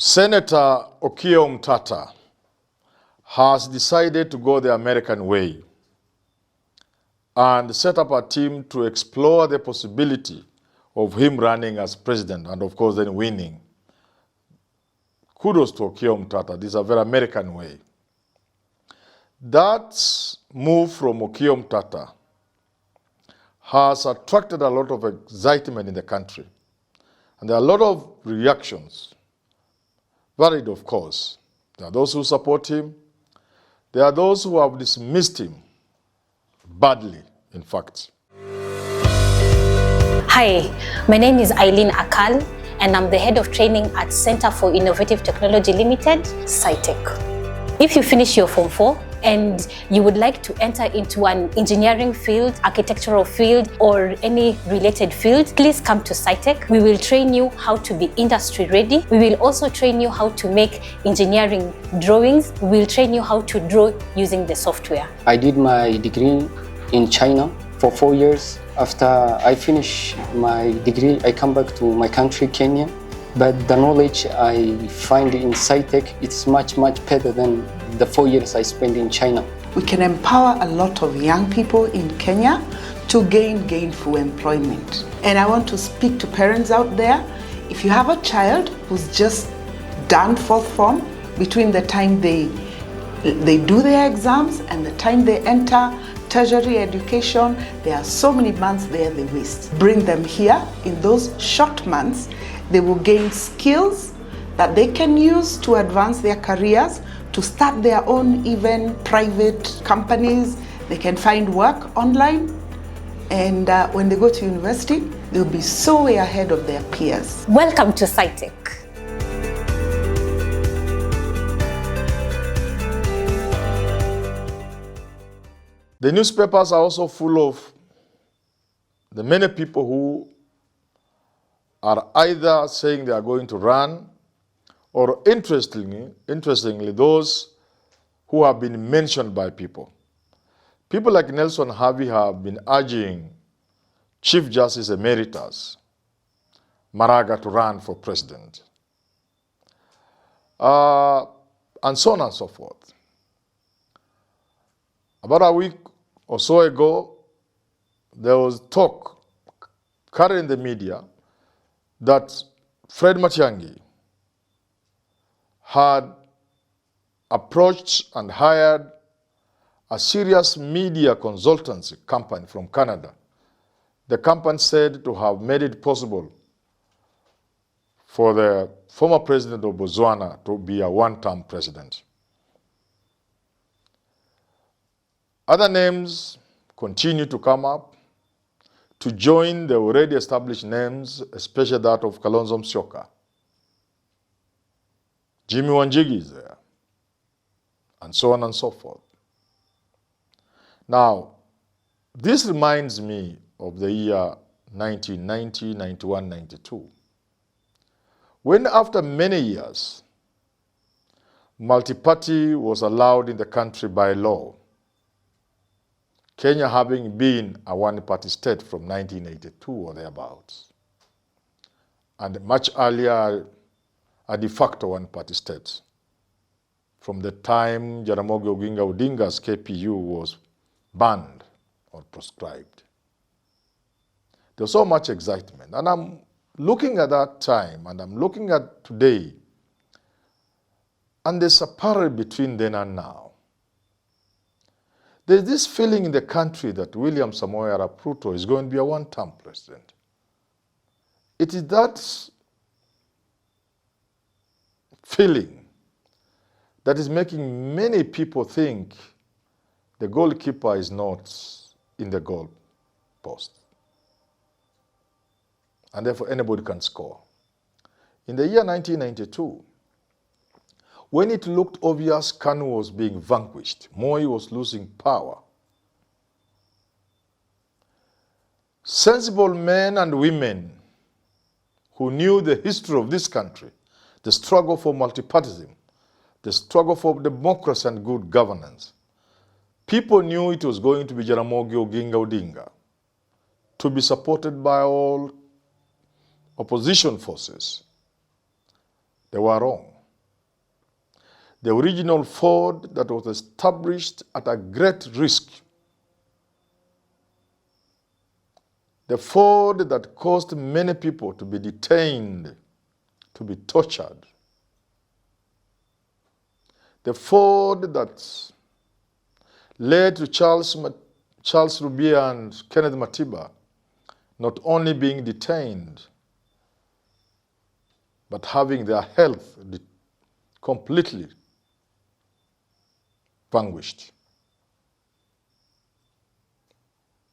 Senator Okiya Omtatah has decided to go the American way and set up a team to explore the possibility of him running as president and of course then winning. Kudos to Okiya Omtatah. This is a very American way. That move from Okiya Omtatah has attracted a lot of excitement in the country. And there are a lot of reactions. Varied, of course. There are those who support him. There are those who have dismissed him badly, in fact. Hi, my name is Eileen Akal, and I'm the head of training at Center for Innovative Technology Limited, Scitec. If you finish your Form 4 and you would like to enter into an engineering field, architectural field, or any related field, please come to Scitec. We will train you how to be industry ready. We will also train you how to make engineering drawings. We will train you how to draw using the software. I did my degree in China for 4 years. After I finish my degree, I come back to my country, Kenya. But the knowledge I find in Scitec, it's much better than the 4 years I spent in China. We can empower a lot of young people in Kenya to gain gainful employment. And I want to speak to parents out there. If you have a child who's just done fourth form, between the time they do their exams and the time they enter tertiary education, there are so many months there they waste. Bring them here. In those short months, they will gain skills that they can use to advance their careers, to start their own even private companies. They can find work online, and when they go to university, they'll be so way ahead of their peers. Welcome to Scitec. The newspapers are also full of the many people who are either saying they are going to run, or interestingly, those who have been mentioned by people. People like Nelson Havi have been urging Chief Justice Emeritus Maraga to run for president. And so on and so forth. About a week or so ago, there was talk carried in the media that Fred Matiang'i had approached and hired a serious media consultancy company from Canada. The company said to have made it possible for the former president of Botswana to be a one-term president. Other names continue to come up to join the already established names, especially that of Kalonzo Musyoka. Jimmy Wanjigi is there, and so on and so forth. Now, this reminds me of the year 1990, 91, 92, when after many years, multi-party was allowed in the country by law, Kenya having been a one-party state from 1982 or thereabouts, and much earlier a de facto one-party state from the time Jaramogi Oginga Odinga's KPU was banned or proscribed. There was so much excitement, and I'm looking at that time and I'm looking at today, and there's a parallel between then and now. There's this feeling in the country that William Samoei Arap Ruto is going to be a one-term president. It is that feeling that is making many people think the goalkeeper is not in the goal post, and therefore anybody can score. In the year 1992, when it looked obvious KANU was being vanquished, Moi was losing power, sensible men and women who knew the history of this country, the struggle for multipartyism, the struggle for democracy and good governance, people knew it was going to be Jaramogi Oginga Odinga, to be supported by all opposition forces. They were wrong. The original Ford that was established at a great risk. The Ford that caused many people to be detained, to be tortured. The Ford that led to Charles Rubia and Kenneth Matiba not only being detained, but having their health completely vanquished.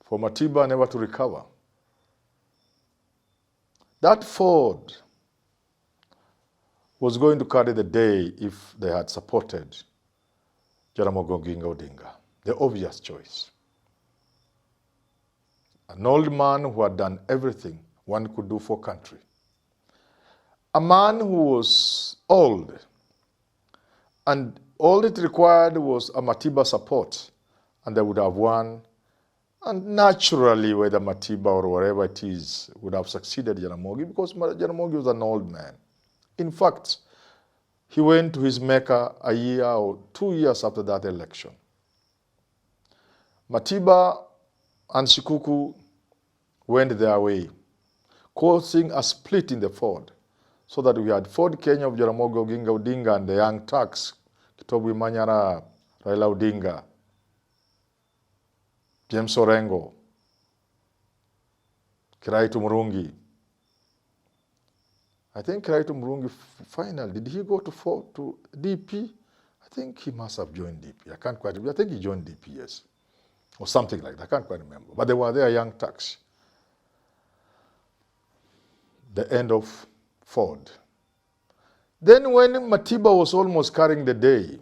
For Matiba never to recover. That Ford was going to carry the day if they had supported Jaramogi Oginga Odinga, the obvious choice. An old man who had done everything one could do for country. A man who was old, and all it required was a Matiba support, and they would have won. And naturally, whether Matiba or whatever it is would have succeeded Jaramogi, because Jaramogi was an old man. In fact, he went to his Mecca a year or 2 years after that election. Matiba and Shikuku went their way, causing a split in the Ford, so that we had Ford Kenya of Jaramogi Oginga Odinga and the Young Turks, Herman Manyora, Raila Odinga, James Orengo, Kiraitu Murungi. I think Kiraitu Murungi finally, did he go to DP? I think he must have joined DP. I can't quite remember. I think he joined DP, yes. Or something like that. I can't quite remember. But they were there, Young Turks. The end of Ford. Then when Matiba was almost carrying the day,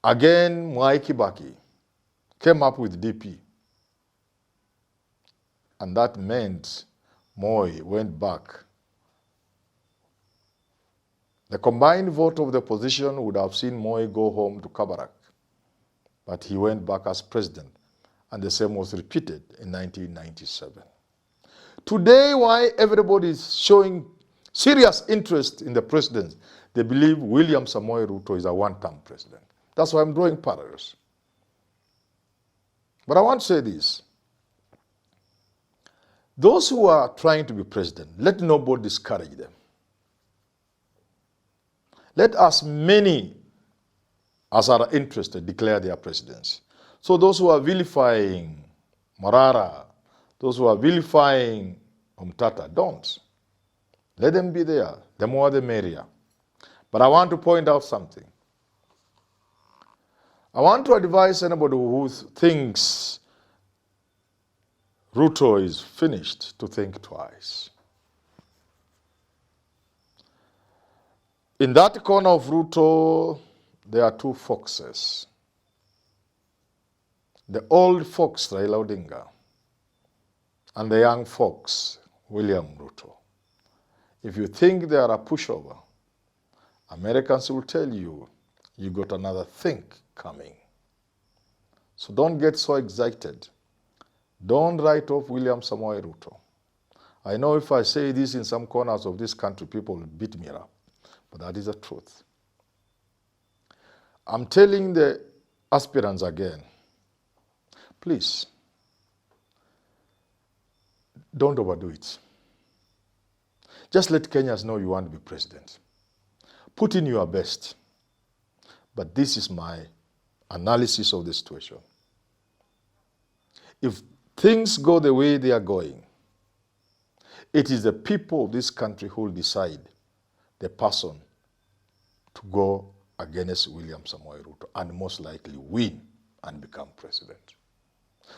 again Mwai Kibaki came up with DP. And that meant Moi went back. The combined vote of the opposition would have seen Moi go home to Kabarak. But he went back as president. And the same was repeated in 1997. Today, why everybody is showing serious interest in the president, they believe William Samoei Ruto is a one-term president. That's why I'm drawing parallels. But I want to say this. Those who are trying to be president, let nobody discourage them. Let as many as are interested declare their presidency. So those who are vilifying Marara, those who are vilifying Umtata, don't. Let them be there. The more the merrier. But I want to point out something. I want to advise anybody who thinks Ruto is finished to think twice. In that corner of Ruto, there are two foxes. The old fox, Raila Odinga, and the young fox, William Ruto. If you think they are a pushover, Americans will tell you, you got another think coming. So don't get so excited. Don't write off William Samoei Ruto. I know if I say this in some corners of this country, people will beat me up, but that is the truth. I'm telling the aspirants again, please, don't overdo it. Just let Kenyans know you want to be president. Put in your best. But this is my analysis of the situation. If things go the way they are going, it is the people of this country who will decide the person to go against William Samoei Ruto and most likely win and become president.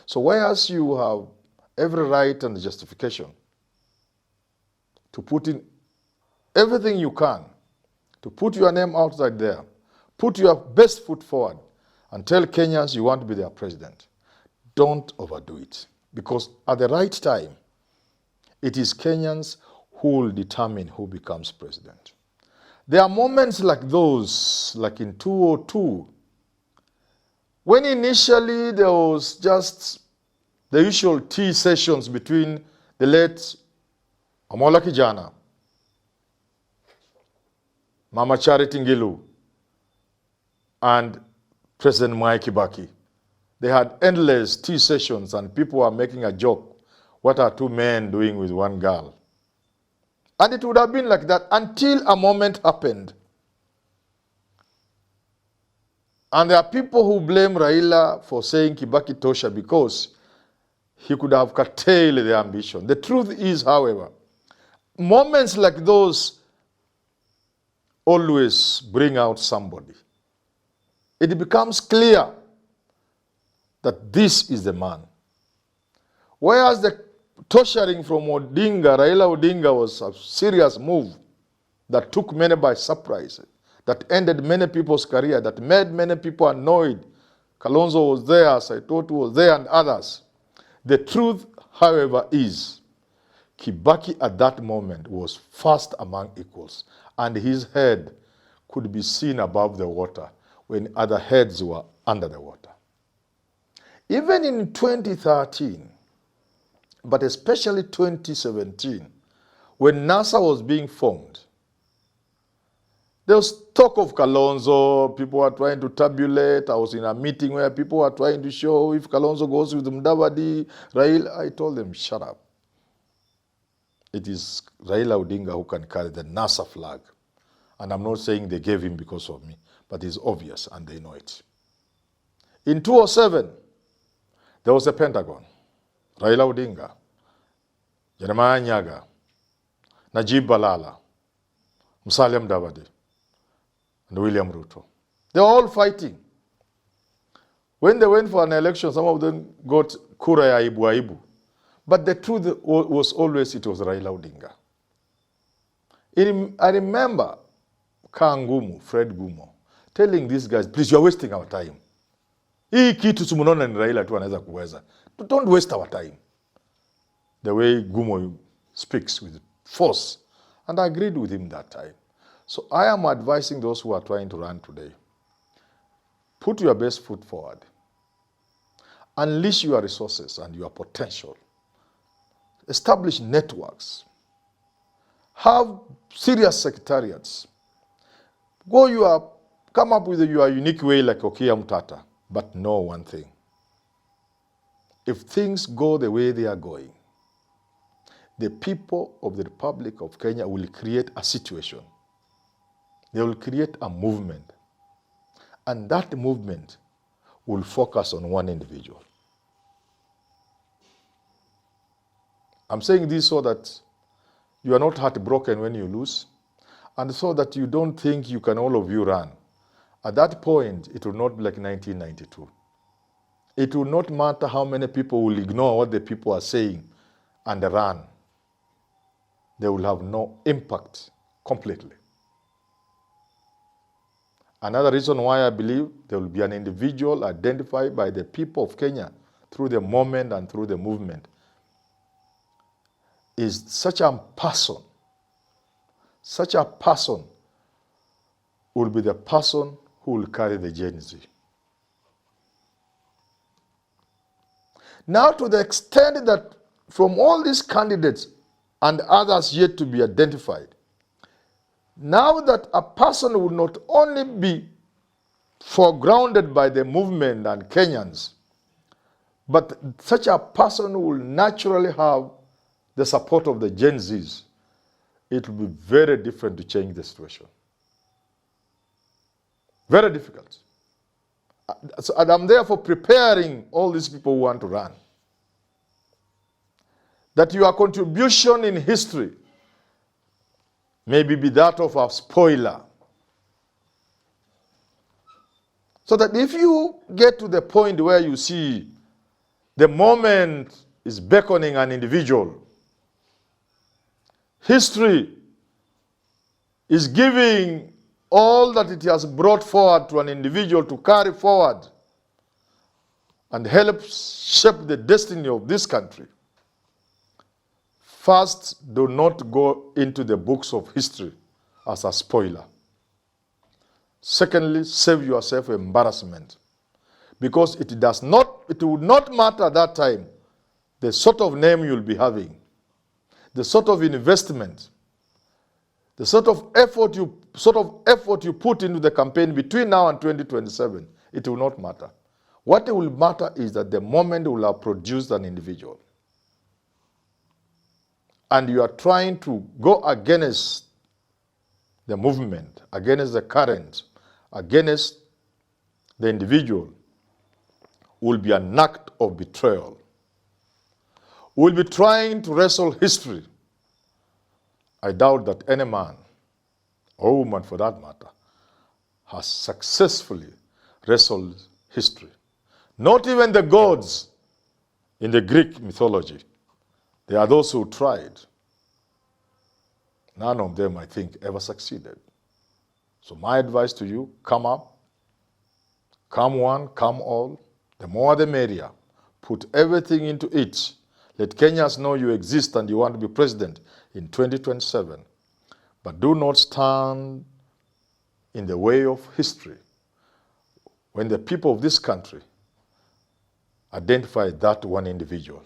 So whereas you have every right and justification to put in everything you can, to put your name outside there, put your best foot forward and tell Kenyans you want to be their president, don't overdo it. Because at the right time, it is Kenyans who will determine who becomes president. There are moments like those, like in 2002, when initially there was just the usual tea sessions between the late Amola Kijana, Mama Charity Ngilu, and President Mwai Kibaki. They had endless tea sessions and people were making a joke. What are two men doing with one girl? And it would have been like that until a moment happened. And there are people who blame Raila for saying Kibaki Tosha because he could have curtailed their ambition. The truth is, however, moments like those always bring out somebody. It becomes clear that this is the man. Whereas the torturing from Odinga, Raila Odinga, was a serious move that took many by surprise, that ended many people's career, that made many people annoyed. Kalonzo was there, Saitotu was there, and others. The truth, however, is Kibaki at that moment was first among equals, and his head could be seen above the water when other heads were under the water. Even in 2013, but especially 2017, when NASA was being formed, there was talk of Kalonzo, people were trying to tabulate. I was in a meeting where people were trying to show if Kalonzo goes with Mudavadi, Raila. I told them, shut up. It is Raila Odinga who can carry the NASA flag. And I'm not saying they gave him because of me, but it's obvious and they know it. In 2007, there was a Pentagon. Raila Odinga, Jeremiah Nyaga, Najib Balala, Musalia Mudavadi, and William Ruto. They were all fighting. When they went for an election, some of them got kura ya ibu. But the truth was always it was Raila Odinga. I remember Kangumu, Fred Gumo, telling these guys, please, you're wasting our time. Hii kitu sumunona ni Raila tu anaweza kuweza. Don't waste our time. The way Gumo speaks with force. And I agreed with him that time. So I am advising those who are trying to run today. Put your best foot forward. Unleash your resources and your potential. Establish networks. Have serious secretariats. Come up with your unique way like Okia Mtata. But know one thing. If things go the way they are going, the people of the Republic of Kenya will create a situation. They will create a movement. And that movement will focus on one individual. I'm saying this so that you are not heartbroken when you lose, and so that you don't think you can all of you run. At that point, it will not be like 1992. It will not matter how many people will ignore what the people are saying and run. They will have no impact completely. Another reason why I believe there will be an individual identified by the people of Kenya through the moment and through the movement is such a person will be the person who will carry the Gen Z. Now, to the extent that from all these candidates and others yet to be identified, now that a person will not only be foregrounded by the movement and Kenyans, but such a person will naturally have the support of the Gen Zs, it will be very different to change the situation. Very difficult. And I'm therefore preparing all these people who want to run. That your contribution in history maybe be that of a spoiler. So that if you get to the point where you see the moment is beckoning an individual, history is giving all that it has brought forward to an individual to carry forward and help shape the destiny of this country. First, do not go into the books of history as a spoiler. Secondly, save yourself embarrassment. Because it would not matter at that time the sort of name you'll be having, the sort of investment, the sort of effort you sort of effort you put into the campaign between now and 2027, it will not matter. What it will matter is that the moment will have produced an individual. And you are trying to go against the movement, against the current, against the individual, will be an act of betrayal. We'll be trying to wrestle history. I doubt that any man, or woman for that matter, has successfully wrestled history. Not even the gods in the Greek mythology. There are those who tried. None of them, I think, ever succeeded. So my advice to you, come up. Come one, come all. The more the merrier. Put everything into it. Let Kenyans know you exist and you want to be president in 2027. But do not stand in the way of history when the people of this country identify that one individual.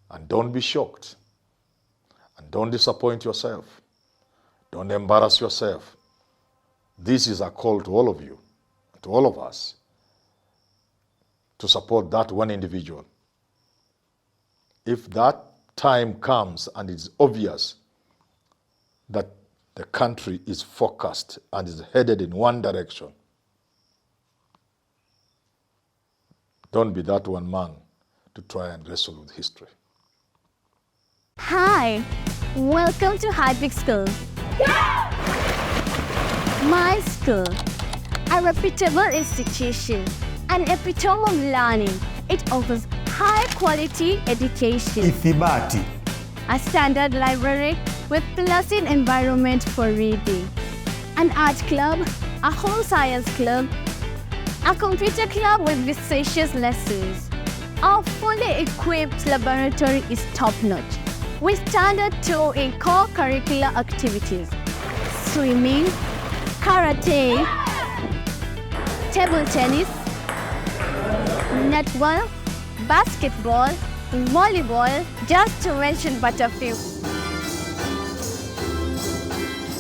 And don't be shocked. And don't disappoint yourself. Don't embarrass yourself. This is a call to all of you, to all of us, to support that one individual. If that time comes and it's obvious that the country is focused and is headed in one direction, don't be that one man to try and wrestle with history. Hi, welcome to High-Peak School. My school, a reputable institution, an epitome of learning. It offers high-quality education. Ithibati. A standard library with pleasant environment for reading. An art club, a home science club, a computer club with vivacious lessons. Our fully equipped laboratory is top-notch, with standard 2 in core curricular activities. Swimming, karate, table tennis, netball, basketball, volleyball, just to mention but a few.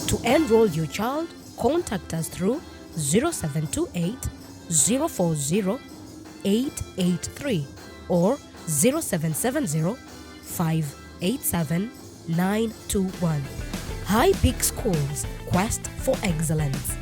To enroll your child, contact us through 0728 040 883 or 0770 587 921. High-Peak Schools, quest for excellence.